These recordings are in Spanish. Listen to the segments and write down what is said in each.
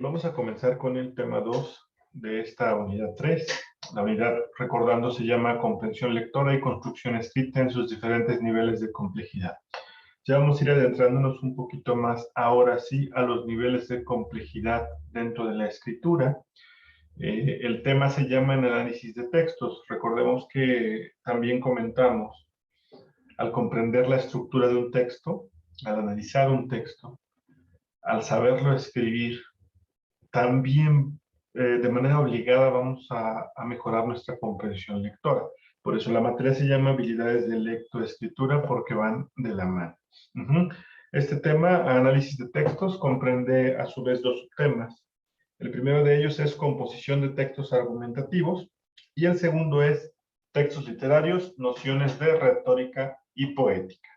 Vamos a comenzar con el tema 2 de esta unidad 3. La unidad, recordando, se llama comprensión lectora y construcción escrita en sus diferentes niveles de complejidad. Ya vamos a ir adentrándonos un poquito más, ahora sí, a los niveles de complejidad dentro de la escritura. El tema se llama el análisis de textos. Recordemos que también comentamos, al comprender la estructura de un texto, al analizar un texto, al saberlo escribir, también de manera obligada vamos a mejorar nuestra comprensión lectora. Por eso la materia se llama habilidades de lectoescritura, porque van de la mano. Este tema, análisis de textos, comprende a su vez dos subtemas. El primero de ellos es composición de textos argumentativos y el segundo es textos literarios, nociones de retórica y poética.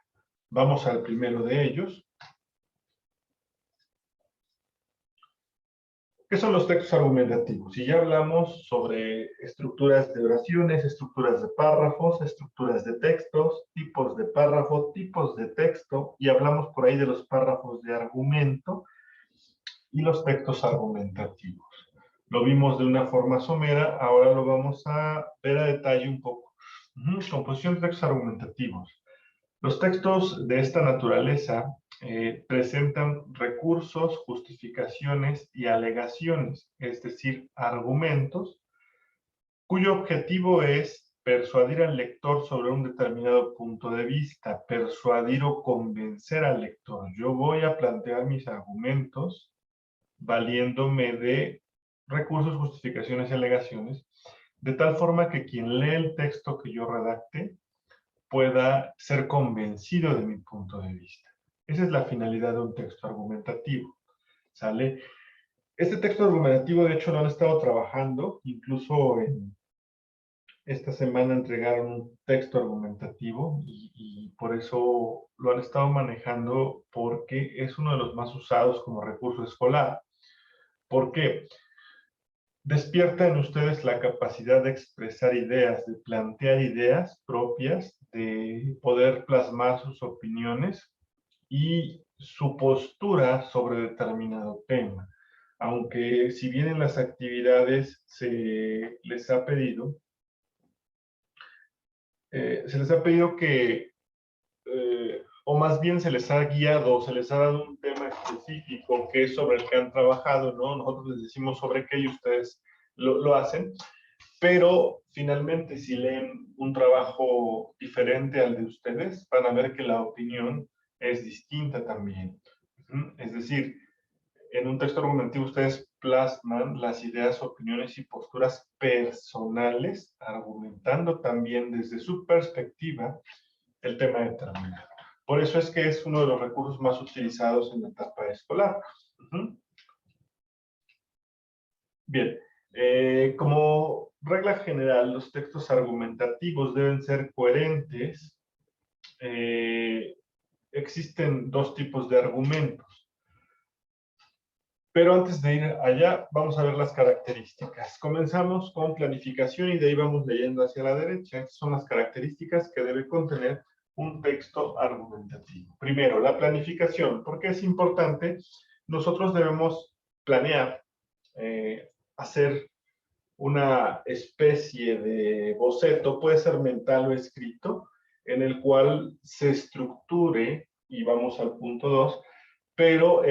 Vamos al primero de ellos. ¿Qué son los textos argumentativos? Y ya hablamos sobre estructuras de oraciones, estructuras de párrafos, estructuras de textos, tipos de párrafo, tipos de texto, y hablamos por ahí de los párrafos de argumento y los textos argumentativos. Lo vimos de una forma somera, ahora lo vamos a ver a detalle un poco. Composición de textos argumentativos. Los textos de esta naturaleza presentan recursos, justificaciones y alegaciones, es decir, argumentos, cuyo objetivo es persuadir al lector sobre un determinado punto de vista, persuadir o convencer al lector. Yo voy a plantear mis argumentos valiéndome de recursos, justificaciones y alegaciones, de tal forma que quien lee el texto que yo redacte pueda ser convencido de mi punto de vista. Esa es la finalidad de un texto argumentativo, ¿sale? Este texto argumentativo, de hecho, lo han estado trabajando, incluso esta semana entregaron un texto argumentativo y por eso lo han estado manejando, porque es uno de los más usados como recurso escolar. ¿Por qué? Despierta en ustedes la capacidad de expresar ideas, de plantear ideas propias, de poder plasmar sus opiniones y su postura sobre determinado tema. Aunque si bien en las actividades se les ha pedido que, o más bien se les ha guiado, se les ha dado un tema específico que es sobre el que han trabajado, ¿no? Nosotros les decimos sobre qué y ustedes lo hacen, pero finalmente si leen un trabajo diferente al de ustedes, van a ver que la opinión es distinta también. Es decir, en un texto argumentativo ustedes plasman las ideas, opiniones y posturas personales, argumentando también desde su perspectiva el tema determinado. Por eso es que es uno de los recursos más utilizados en la etapa escolar. Bien, como regla general, los textos argumentativos deben ser coherentes. Existen dos tipos de argumentos. Pero antes de ir allá, vamos a ver las características. Comenzamos con planificación y de ahí vamos leyendo hacia la derecha. Estas son las características que debe contener un texto argumentativo. Primero, la planificación. ¿Por qué es importante? Nosotros debemos planear, hacer una especie de boceto, puede ser mental o escrito, en el cual se estructure, y vamos al punto 2, pero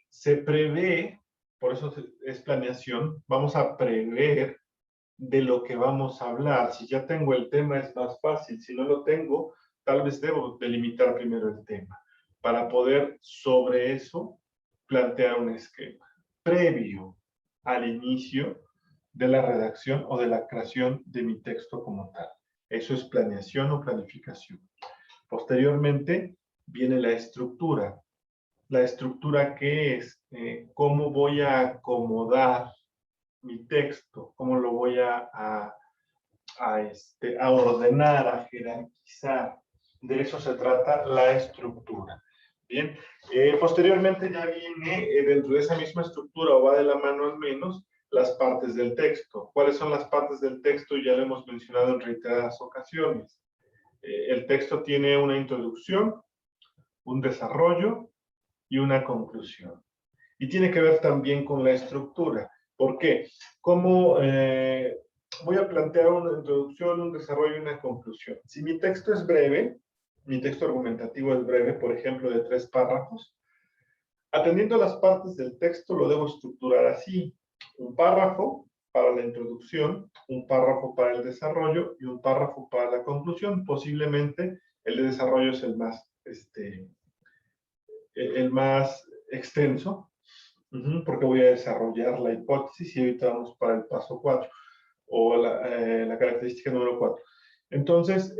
se prevé, por eso es planeación, vamos a prever de lo que vamos a hablar. Si ya tengo el tema es más fácil, si no lo tengo, tal vez debo delimitar primero el tema, para poder sobre eso plantear un esquema previo al inicio de la redacción o de la creación de mi texto como tal. Eso es planeación o planificación. Posteriormente viene la estructura. La estructura, ¿qué es? ¿Cómo voy a acomodar mi texto? ¿Cómo lo voy a ordenar, a jerarquizar? De eso se trata la estructura. Bien, posteriormente ya viene dentro de esa misma estructura, o va de la mano al menos, las partes del texto. ¿Cuáles son las partes del texto? Ya lo hemos mencionado en reiteradas ocasiones. El texto tiene una introducción, un desarrollo y una conclusión. Y tiene que ver también con la estructura. ¿Por qué? Como voy a plantear una introducción, un desarrollo y una conclusión. Si mi texto es breve, mi texto argumentativo es breve, por ejemplo, de 3 párrafos, atendiendo a las partes del texto lo debo estructurar así. Un párrafo para la introducción, un párrafo para el desarrollo y un párrafo para la conclusión. Posiblemente el de desarrollo es el más extenso, porque voy a desarrollar la hipótesis y ahorita vamos para el paso 4 o la característica número 4. Entonces,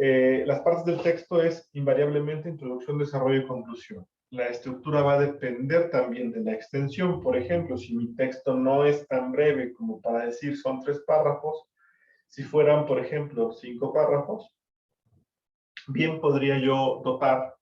las partes del texto es invariablemente introducción, desarrollo y conclusión. La estructura va a depender también de la extensión. Por ejemplo, si mi texto no es tan breve como para decir son 3 párrafos, si fueran, por ejemplo, 5 párrafos, bien podría yo dotar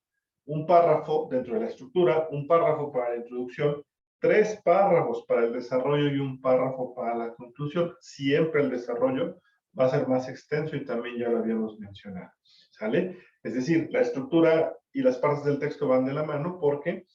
un párrafo dentro de la estructura, un párrafo para la introducción, 3 párrafos para el desarrollo y un párrafo para la conclusión. Siempre el desarrollo va a ser más extenso y también ya lo habíamos mencionado, ¿sale? Es decir, la estructura y las partes del texto van de la mano porque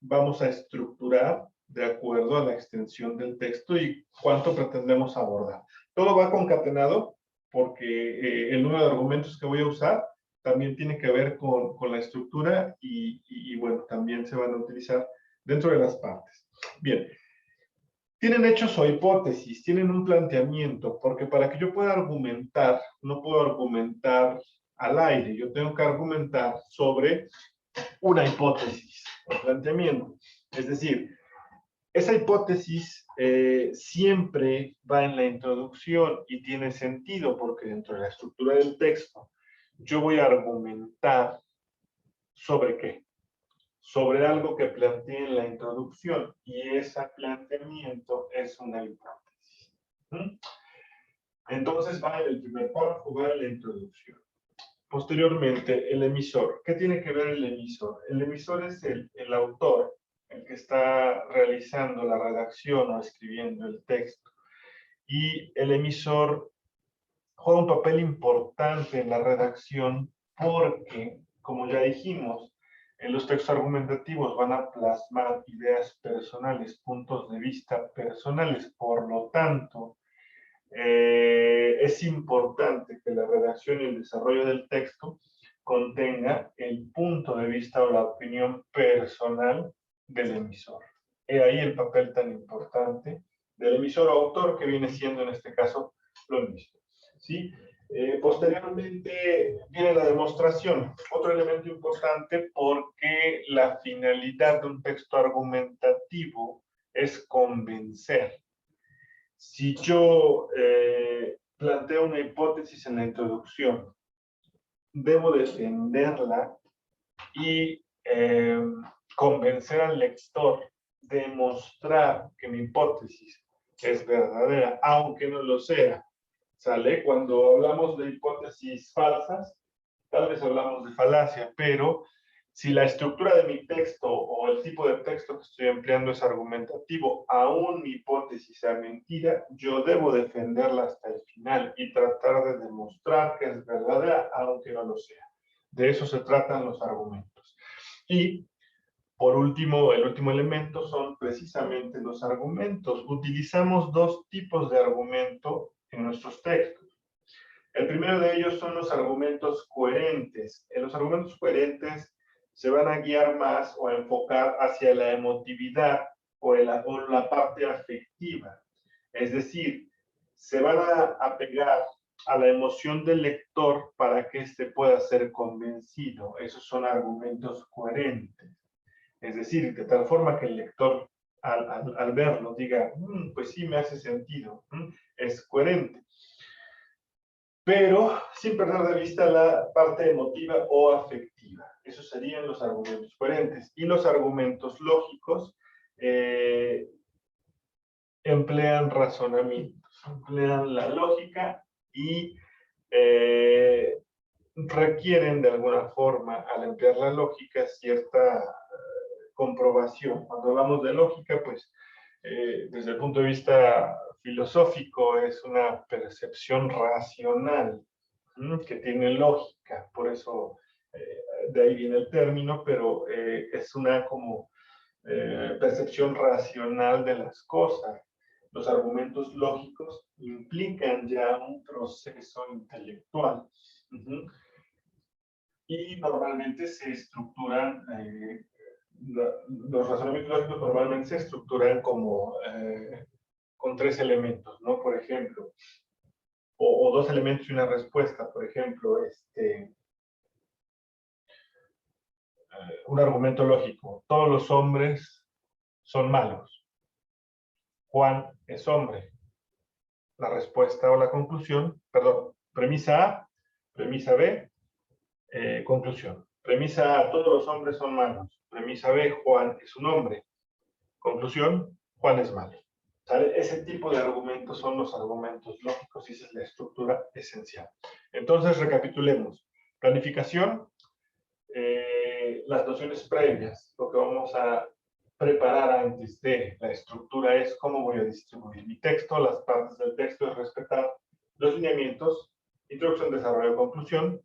vamos a estructurar de acuerdo a la extensión del texto y cuánto pretendemos abordar. Todo va concatenado porque el número de argumentos que voy a usar también tiene que ver con la estructura y, bueno, también se van a utilizar dentro de las partes. Bien, tienen hechos o hipótesis, tienen un planteamiento, porque para que yo pueda argumentar, no puedo argumentar al aire, yo tengo que argumentar sobre una hipótesis o planteamiento. Es decir, esa hipótesis siempre va en la introducción y tiene sentido porque dentro de la estructura del texto yo voy a argumentar sobre qué, sobre algo que planteé en la introducción y ese planteamiento es una hipótesis. Entonces va en el primer párrafo, va en la introducción. Posteriormente, el emisor. ¿Qué tiene que ver el emisor? El emisor es el autor, el que está realizando la redacción o escribiendo el texto. Y el emisor juega un papel importante en la redacción porque, como ya dijimos, en los textos argumentativos van a plasmar ideas personales, puntos de vista personales. Por lo tanto, es importante que la redacción y el desarrollo del texto contenga el punto de vista o la opinión personal del emisor. He ahí el papel tan importante del emisor o autor, que viene siendo en este caso lo mismo. ¿Sí? Posteriormente viene la demostración, otro elemento importante porque la finalidad de un texto argumentativo es convencer. Si yo planteo una hipótesis en la introducción, debo defenderla y convencer al lector, demostrar que mi hipótesis es verdadera, aunque no lo sea. ¿Sale? Cuando hablamos de hipótesis falsas, tal vez hablamos de falacia, pero si la estructura de mi texto o el tipo de texto que estoy empleando es argumentativo, aún mi hipótesis sea mentira, yo debo defenderla hasta el final y tratar de demostrar que es verdadera, aunque no lo sea. De eso se tratan los argumentos. Y por último, el último elemento son precisamente los argumentos. Utilizamos 2 tipos de argumento en nuestros textos. El primero de ellos son los argumentos coherentes. En los argumentos coherentes se van a guiar más o a enfocar hacia la emotividad o la parte afectiva. Es decir, se van a apegar a la emoción del lector para que éste pueda ser convencido. Esos son argumentos coherentes. Es decir, de tal forma que el lector al verlo diga, pues sí me hace sentido, es coherente. Pero sin perder de vista la parte emotiva o afectiva. Esos serían los argumentos coherentes. Y los argumentos lógicos emplean razonamientos, emplean la lógica y requieren de alguna forma, al emplear la lógica, cierta comprobación. Cuando hablamos de lógica, pues desde el punto de vista filosófico es una percepción racional que tiene lógica, por eso de ahí viene el término, pero es una como percepción racional de las cosas. Los argumentos lógicos implican ya un proceso intelectual. Y normalmente se estructuran, los razonamientos lógicos normalmente se estructuran como con tres elementos, ¿no? Por ejemplo, o dos elementos y una respuesta. Por ejemplo, un argumento lógico. Todos los hombres son malos. Juan es hombre. La respuesta o la conclusión, perdón, premisa A, premisa B, conclusión. Premisa A, todos los hombres son malos. Premisa B, Juan es un hombre. Conclusión, Juan es malo. ¿Sale? Ese tipo de argumentos son los argumentos lógicos y esa es la estructura esencial. Entonces, recapitulemos. Planificación, las nociones previas, lo que vamos a preparar antes de la estructura es cómo voy a distribuir mi texto, las partes del texto es respetar los lineamientos, introducción, desarrollo, conclusión.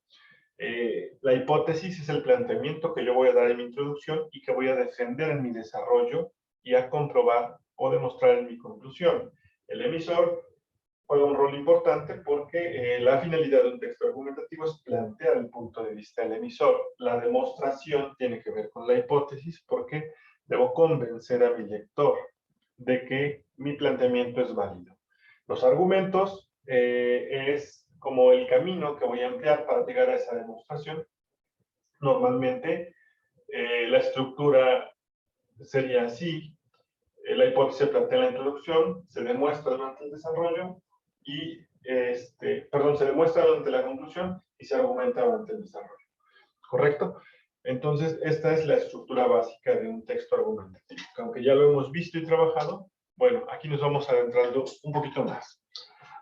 La hipótesis es el planteamiento que yo voy a dar en mi introducción y que voy a defender en mi desarrollo y a comprobar o demostrar en mi conclusión. El emisor juega un rol importante porque la finalidad de un texto argumentativo es plantear el punto de vista del emisor. La demostración tiene que ver con la hipótesis porque debo convencer a mi lector de que mi planteamiento es válido. Los argumentos es como el camino que voy a emplear para llegar a esa demostración. Normalmente la estructura sería así. La hipótesis se plantea en la introducción, se demuestra durante el desarrollo y, se demuestra durante la conclusión y se argumenta durante el desarrollo. ¿Correcto? Entonces, esta es la estructura básica de un texto argumentativo. Aunque ya lo hemos visto y trabajado, bueno, aquí nos vamos adentrando un poquito más.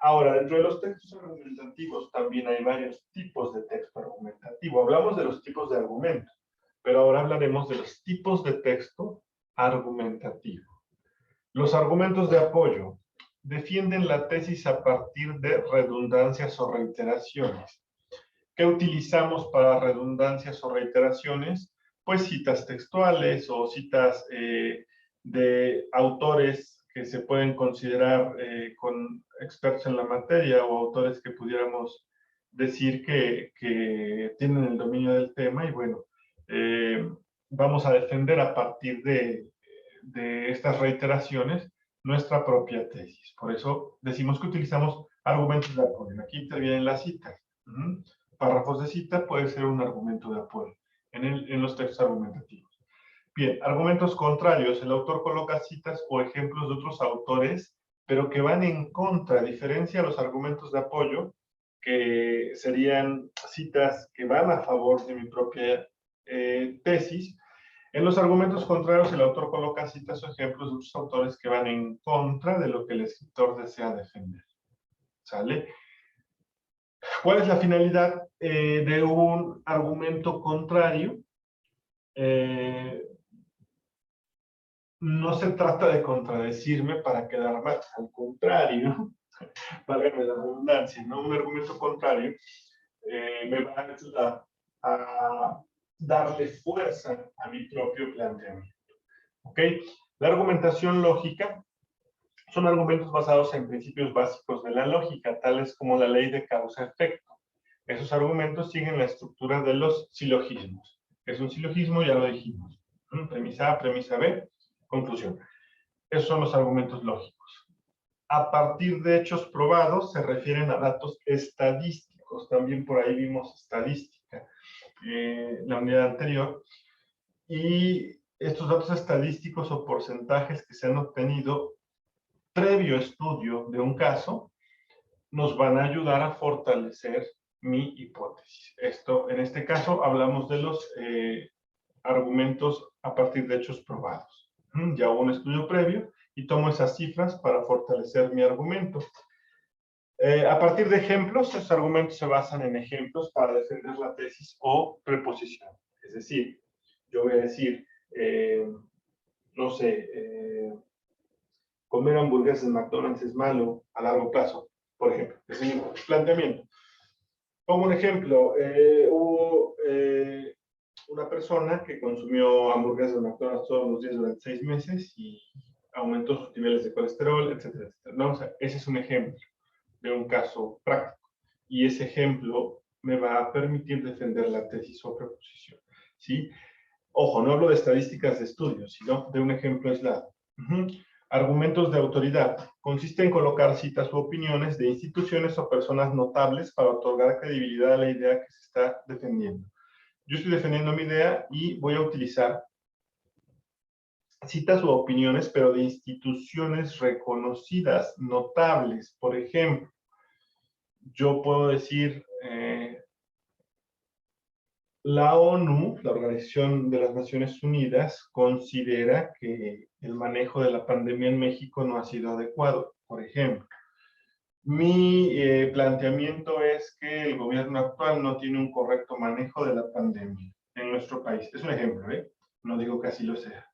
Ahora, dentro de los textos argumentativos también hay varios tipos de texto argumentativo. Hablamos de los tipos de argumento, pero ahora hablaremos de los tipos de texto argumentativo. Los argumentos de apoyo defienden la tesis a partir de redundancias o reiteraciones. ¿Qué utilizamos para redundancias o reiteraciones? Pues citas textuales o citas de autores que se pueden considerar con expertos en la materia o autores que pudiéramos decir que tienen el dominio del tema y bueno, vamos a defender a partir de estas reiteraciones nuestra propia tesis. Por eso decimos que utilizamos argumentos de apoyo. Aquí intervienen las citas. Párrafos de cita puede ser un argumento de apoyo en los textos argumentativos. Bien, argumentos contrarios. El autor coloca citas o ejemplos de otros autores, pero que van en contra, a diferencia de los argumentos de apoyo, que serían citas que van a favor de mi propia tesis. En los argumentos contrarios, el autor coloca citas o ejemplos de otros autores que van en contra de lo que el escritor desea defender. ¿Sale? ¿Cuál es la finalidad de un argumento contrario? No se trata de contradecirme para quedar mal, al contrario, válgame la redundancia, ¿no? Un argumento contrario me va a ayudar a darle fuerza a mi propio planteamiento. ¿Ok? La argumentación lógica son argumentos basados en principios básicos de la lógica, tales como la ley de causa-efecto. Esos argumentos siguen la estructura de los silogismos. Es un silogismo, ya lo dijimos. Premisa A, premisa B, conclusión. Esos son los argumentos lógicos. A partir de hechos probados se refieren a datos estadísticos. También por ahí vimos estadística la unidad anterior. Y estos datos estadísticos o porcentajes que se han obtenido previo estudio de un caso nos van a ayudar a fortalecer mi hipótesis. En este caso, hablamos de los argumentos a partir de hechos probados. Ya hubo un estudio previo y tomo esas cifras para fortalecer mi argumento. A partir de ejemplos, esos argumentos se basan en ejemplos para defender la tesis o preposición. Es decir, yo voy a decir, no sé, comer hamburguesas en McDonald's es malo a largo plazo, por ejemplo. Es el planteamiento. Pongo un ejemplo. una persona que consumió hamburguesas de McDonald's todos los días durante 6 meses y aumentó sus niveles de colesterol, etcétera, etcétera. ¿No? O sea, ese es un ejemplo de un caso práctico. Y ese ejemplo me va a permitir defender la tesis o proposición. ¿Sí? Ojo, no hablo de estadísticas de estudios, sino de un ejemplo aislado. Argumentos de autoridad. Consiste en colocar citas u opiniones de instituciones o personas notables para otorgar credibilidad a la idea que se está defendiendo. Yo estoy defendiendo mi idea y voy a utilizar citas u opiniones, pero de instituciones reconocidas, notables. Por ejemplo, yo puedo decir, la ONU, la Organización de las Naciones Unidas, considera que el manejo de la pandemia en México no ha sido adecuado, por ejemplo. Mi planteamiento es que el gobierno actual no tiene un correcto manejo de la pandemia en nuestro país. Es un ejemplo, ¿eh? No digo que así lo sea.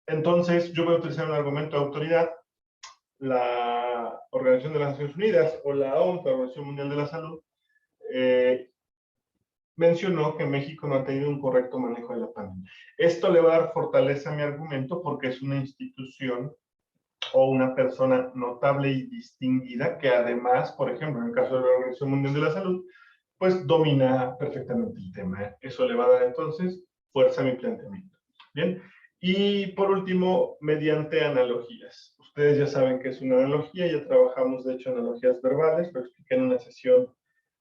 Entonces, yo voy a utilizar un argumento de autoridad. La Organización de las Naciones Unidas o la OMS, la Organización Mundial de la Salud, mencionó que México no ha tenido un correcto manejo de la pandemia. Esto le va a dar fortaleza a mi argumento porque es una institución o una persona notable y distinguida que además, por ejemplo, en el caso de la Organización Mundial de la Salud, pues domina perfectamente el tema. Eso le va a dar entonces fuerza a mi planteamiento. Bien. Y por último, mediante analogías. Ustedes ya saben que es una analogía, ya trabajamos de hecho analogías verbales, lo expliqué en una sesión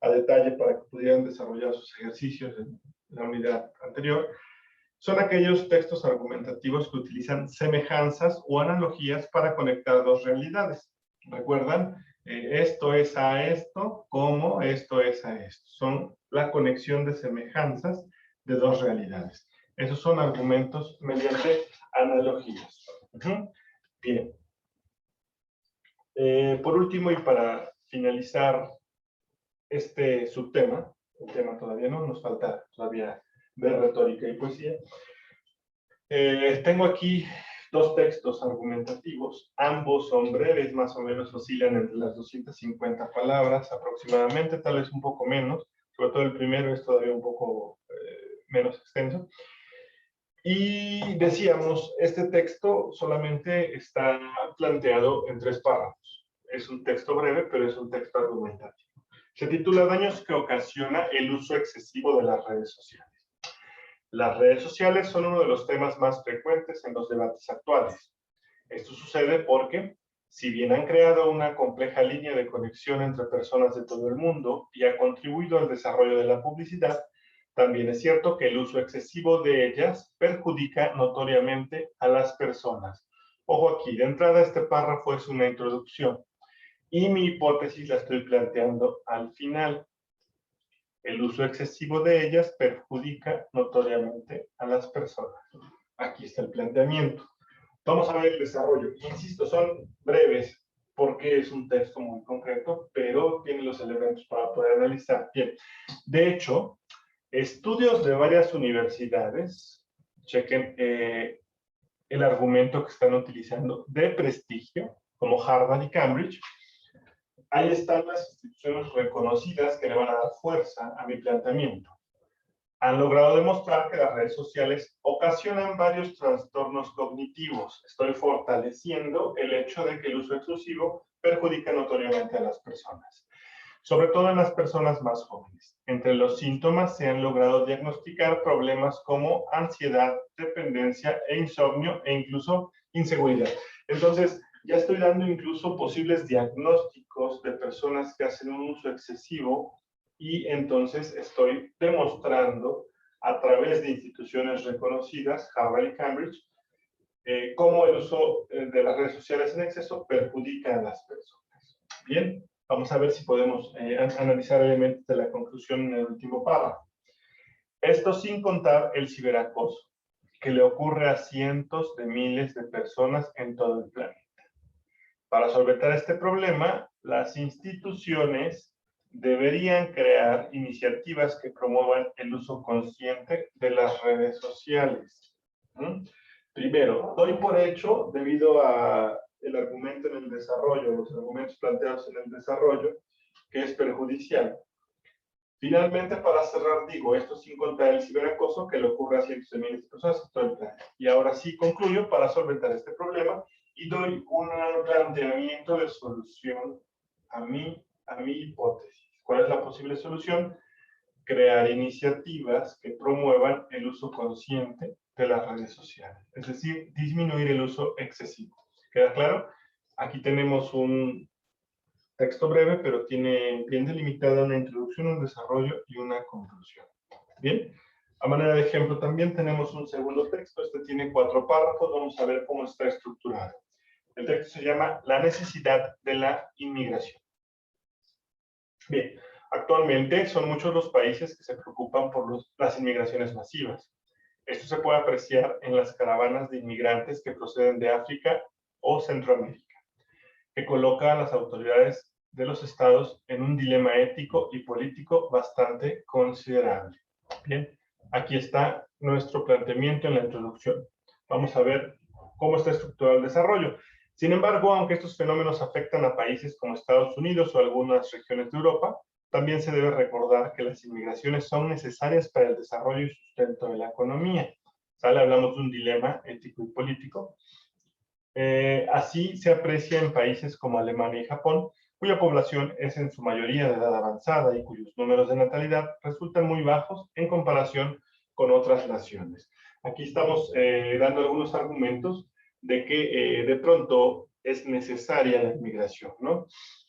a detalle para que pudieran desarrollar sus ejercicios en la unidad anterior. Son aquellos textos argumentativos que utilizan semejanzas o analogías para conectar dos realidades. ¿Recuerdan? Esto es a esto, como esto es a esto. Son la conexión de semejanzas de dos realidades. Esos son argumentos mediante analogías. Bien. Por último, y para finalizar este subtema, el tema todavía no, nos falta todavía ver retórica y poesía. Tengo aquí dos textos argumentativos, ambos son breves, más o menos oscilan entre las 250 palabras aproximadamente, tal vez un poco menos, sobre todo el primero es todavía un poco menos extenso. Y decíamos, este texto solamente está planteado en 3 párrafos. Es un texto breve, pero es un texto argumentativo. Se titula Daños que ocasiona el uso excesivo de las redes sociales. Las redes sociales son uno de los temas más frecuentes en los debates actuales. Esto sucede porque, si bien han creado una compleja línea de conexión entre personas de todo el mundo y ha contribuido al desarrollo de la publicidad, también es cierto que el uso excesivo de ellas perjudica notoriamente a las personas. Ojo aquí, de entrada este párrafo es una introducción y mi hipótesis la estoy planteando al final. El uso excesivo de ellas perjudica notoriamente a las personas. Aquí está el planteamiento. Vamos a ver el desarrollo. Insisto, son breves porque es un texto muy concreto, pero tiene los elementos para poder analizar. Bien, de hecho, estudios de varias universidades, chequen el argumento que están utilizando de prestigio, como Harvard y Cambridge. Ahí están las instituciones reconocidas que le van a dar fuerza a mi planteamiento. Han logrado demostrar que las redes sociales ocasionan varios trastornos cognitivos. Estoy fortaleciendo el hecho de que el uso exclusivo perjudica notoriamente a las personas, sobre todo en las personas más jóvenes. Entre los síntomas se han logrado diagnosticar problemas como ansiedad, dependencia e insomnio e incluso inseguridad. Entonces, ya estoy dando incluso posibles diagnósticos de personas que hacen un uso excesivo y entonces estoy demostrando a través de instituciones reconocidas, Harvard y Cambridge, cómo el uso de las redes sociales en exceso perjudica a las personas. Bien, vamos a ver si podemos analizar elementos de la conclusión en el último párrafo. Esto sin contar el ciberacoso, que le ocurre a cientos de miles de personas en todo el planeta. Para solventar este problema, las instituciones deberían crear iniciativas que promuevan el uso consciente de las redes sociales. Primero, doy por hecho, debido a el argumento en el desarrollo, los argumentos planteados en el desarrollo, que es perjudicial. Finalmente, para cerrar, digo, esto sin contar el ciberacoso que le ocurre a cientos de miles de personas en todo el planeta. Y ahora sí concluyo para solventar este problema y doy un planteamiento de solución a mi hipótesis. ¿Cuál es la posible solución? Crear iniciativas que promuevan el uso consciente de las redes sociales, es decir, disminuir el uso excesivo. ¿Queda claro? Aquí tenemos un texto breve, pero tiene bien delimitada una introducción, un desarrollo y una conclusión. Bien, a manera de ejemplo también tenemos un segundo texto, este tiene 4 párrafos, vamos a ver cómo está estructurado. El texto se llama La necesidad de la inmigración. Bien, actualmente son muchos los países que se preocupan por las inmigraciones masivas. Esto se puede apreciar en las caravanas de inmigrantes que proceden de África o Centroamérica, que coloca a las autoridades de los estados en un dilema ético y político bastante considerable. Bien, aquí está nuestro planteamiento en la introducción. Vamos a ver cómo está estructurado el desarrollo. Sin embargo, aunque estos fenómenos afectan a países como Estados Unidos o algunas regiones de Europa, también se debe recordar que las inmigraciones son necesarias para el desarrollo y sustento de la economía. ¿Sale? Hablamos de un dilema ético y político. Así se aprecia en países como Alemania y Japón, cuya población es en su mayoría de edad avanzada y cuyos números de natalidad resultan muy bajos en comparación con otras naciones. Aquí estamos dando algunos argumentos de que de pronto es necesaria la inmigración, ¿no?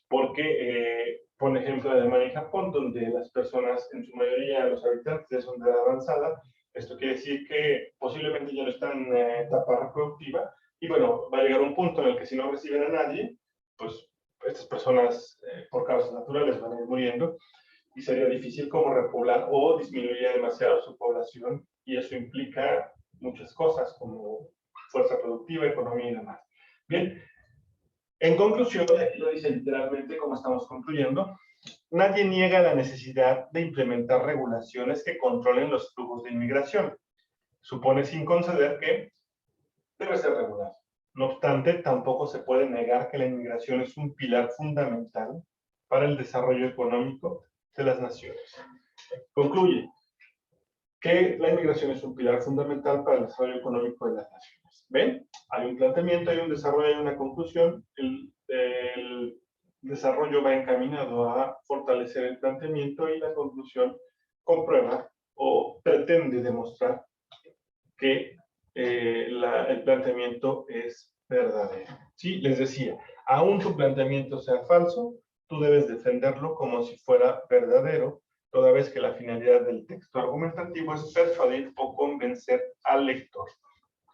Porque, por ejemplo, en Alemania y Japón, donde las personas, en su mayoría, los habitantes ya son de edad avanzada, esto quiere decir que posiblemente ya no están en etapa reproductiva, y bueno, va a llegar un punto en el que si no reciben a nadie, pues estas personas por causas naturales van a ir muriendo y sería difícil como repoblar o disminuiría demasiado su población y eso implica muchas cosas como fuerza productiva, economía y demás. Bien, en conclusión, aquí lo dice literalmente como estamos concluyendo, nadie niega la necesidad de implementar regulaciones que controlen los flujos de inmigración. Supone sin conceder que debe ser regular. No obstante, tampoco se puede negar que la inmigración es un pilar fundamental para el desarrollo económico de las naciones. Concluye que la inmigración es un pilar fundamental para el desarrollo económico de las naciones. ¿Ven? Hay un planteamiento, hay un desarrollo, hay una conclusión. El desarrollo va encaminado a fortalecer el planteamiento y la conclusión comprueba o pretende demostrar que el planteamiento es verdadero. Sí, les decía, aún tu planteamiento sea falso, tú debes defenderlo como si fuera verdadero, toda vez que la finalidad del texto argumentativo es persuadir o convencer al lector.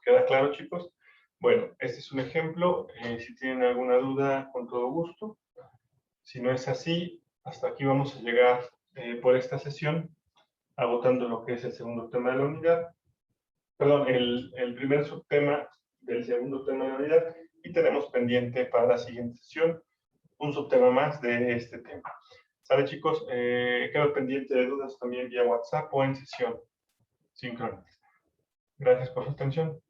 ¿Queda claro, chicos? Bueno, este es un ejemplo. Si tienen alguna duda, con todo gusto. Si no es así, hasta aquí vamos a llegar por esta sesión, agotando lo que es el segundo tema de la unidad. Perdón, el primer subtema del segundo tema de la unidad y tenemos pendiente para la siguiente sesión un subtema más de este tema. ¿Sale, chicos? Quedo pendiente de dudas también vía WhatsApp o en sesión sincrónica. Gracias por su atención.